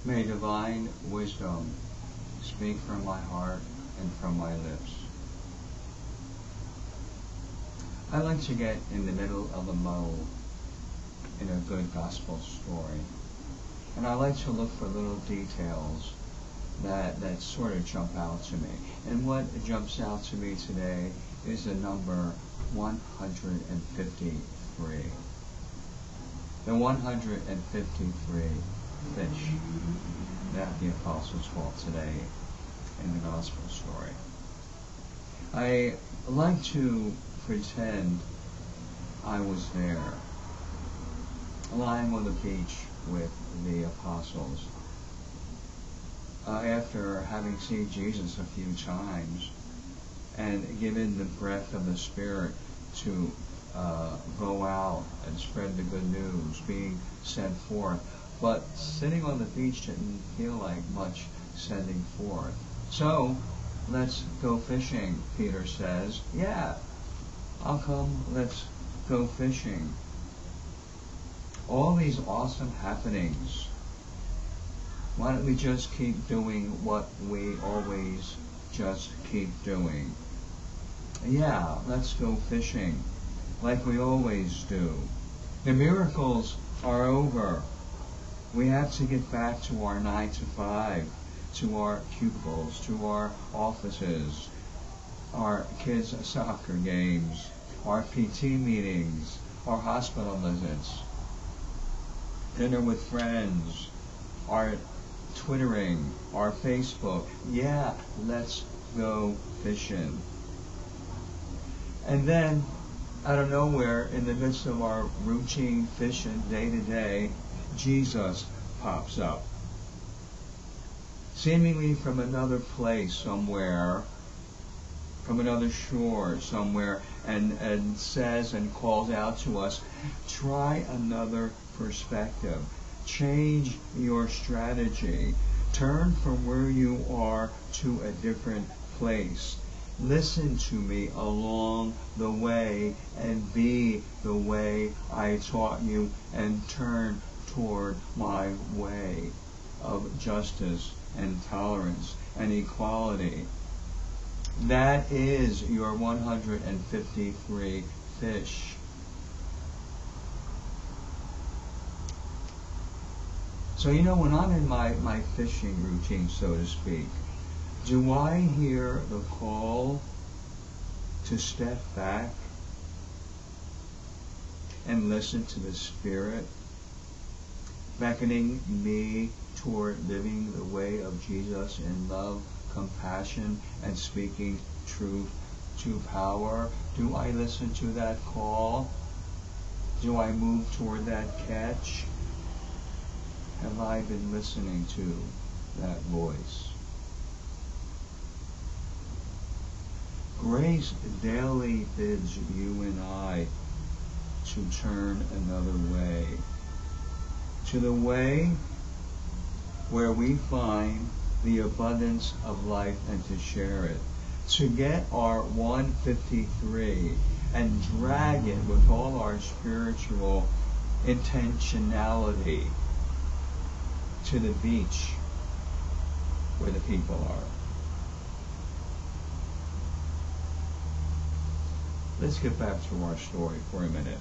May divine wisdom speak from my heart and from my lips. I like to get in the middle of a mode in a good gospel story. And I like to look for little details that sort of jump out to me. And what jumps out to me today is the number 153. The 153 fish that the apostles caught today in the gospel story. I like to pretend I was there, lying on the beach with the apostles, after having seen Jesus a few times and given the breath of the Spirit to go out and spread the good news, being sent forth. But sitting on the beach didn't feel like much sending forth. So, let's go fishing, Peter says. Yeah, I'll come, let's go fishing. All these awesome happenings. Why don't we just keep doing what we always just keep doing? Yeah, let's go fishing, like we always do. The miracles are over. We have to get back to our 9 to 5, to our cubicles, to our offices, our kids' soccer games, our PT meetings, our hospital visits, dinner with friends, our Twittering, our Facebook. Yeah, let's go fishing. And then, out of nowhere, in the midst of our routine fishing day to day, Jesus pops up. Seemingly from another place somewhere, from another shore somewhere, and says and calls out to us, try another perspective. Change your strategy. Turn from where you are to a different place. Listen to me along the way and be the way I taught you, and turn toward my way of justice and tolerance and equality. That is your 153 fish. So when I'm in my fishing routine, so to speak, do I hear the call to step back and listen to the Spirit beckoning me toward living the way of Jesus in love, compassion, and speaking truth to power? Do I listen to that call? Do I move toward that catch? Have I been listening to that voice? Grace daily bids you and I to turn another way, to the way where we find the abundance of life and to share it, to get our 153 and drag it with all our spiritual intentionality to the beach where the people are. Let's get back to our story for a minute.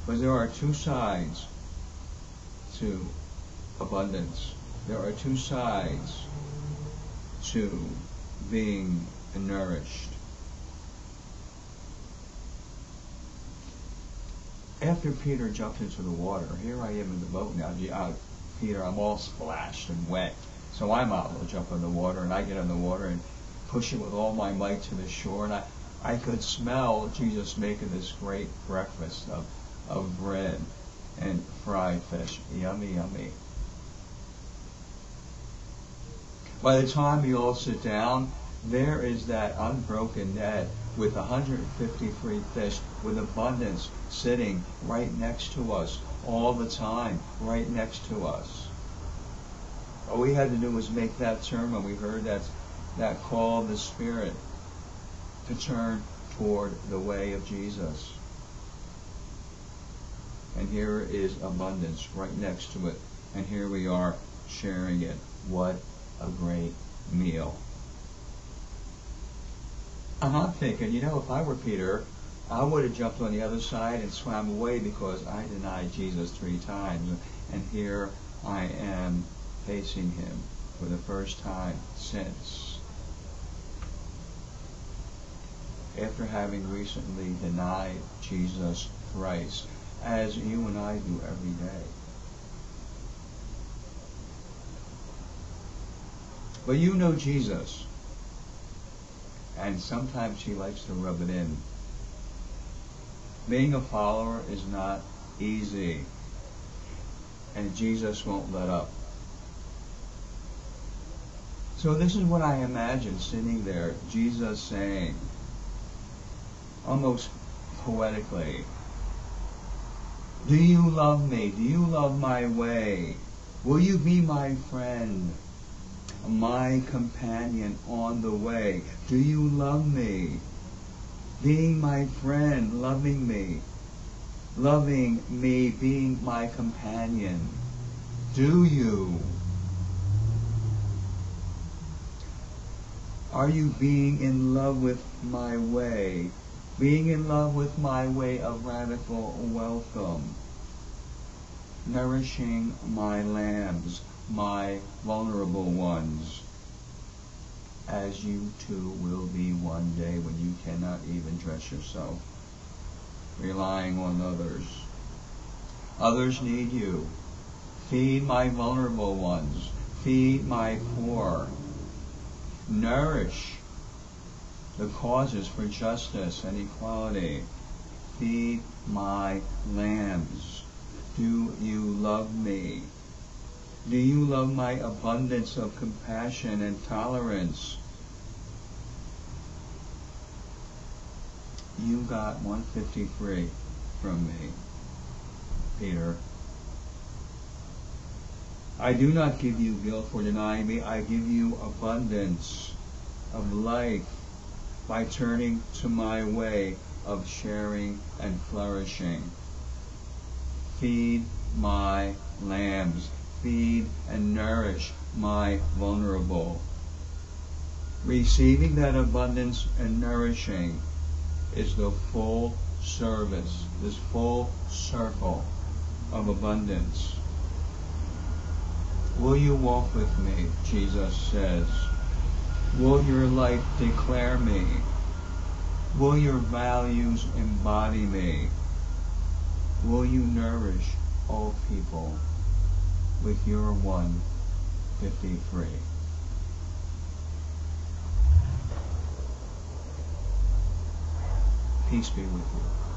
Because there are two sides to abundance. There are two sides to being nourished. After Peter jumped into the water, here I am in the boat now. Peter, I'm all splashed and wet. So I'm out to jump in the water, and I get in the water and push it with all my might to the shore. And I could smell Jesus making this great breakfast of bread and fried fish. Yummy, yummy. By the time we all sit down, there is that unbroken net with 153 fish with abundance sitting right next to us all the time, right next to us. All we had to do was make that turn when we heard that call of the Spirit to turn toward the way of Jesus. and here is abundance right next to it, and here we are sharing it. What a great meal. And I'm thinking, if I were Peter, I would have jumped on the other side and swam away because I denied Jesus 3 times. And here I am facing him for the first time since. After having recently denied Jesus thrice, as you and I do every day. But you know Jesus. And sometimes he likes to rub it in. Being a follower is not easy. And Jesus won't let up. So this is what I imagine sitting there, Jesus saying, almost poetically, do you love me? Do you love my way? Will you be my friend? My companion on the way. Do you love me? Being my friend, loving me, being my companion. Do you? Are you being in love with my way? Being in love with my way of radical welcome? Nourishing my lambs, my vulnerable ones, as you too will be one day when you cannot even dress yourself, relying on others. Others need you. Feed my vulnerable ones. Feed my poor. Nourish the causes for justice and equality. Feed my lambs. Do you love me? Do you love my abundance of compassion and tolerance? You got 153 from me, Peter. I do not give you guilt for denying me. I give you abundance of life by turning to my way of sharing and flourishing. Feed my lambs. Feed and nourish my vulnerable. Receiving that abundance and nourishing is the full service, this full circle of abundance. Will you walk with me, Jesus says? Will your life declare me? Will your values embody me? Will you nourish all people with your 153? Peace be with you.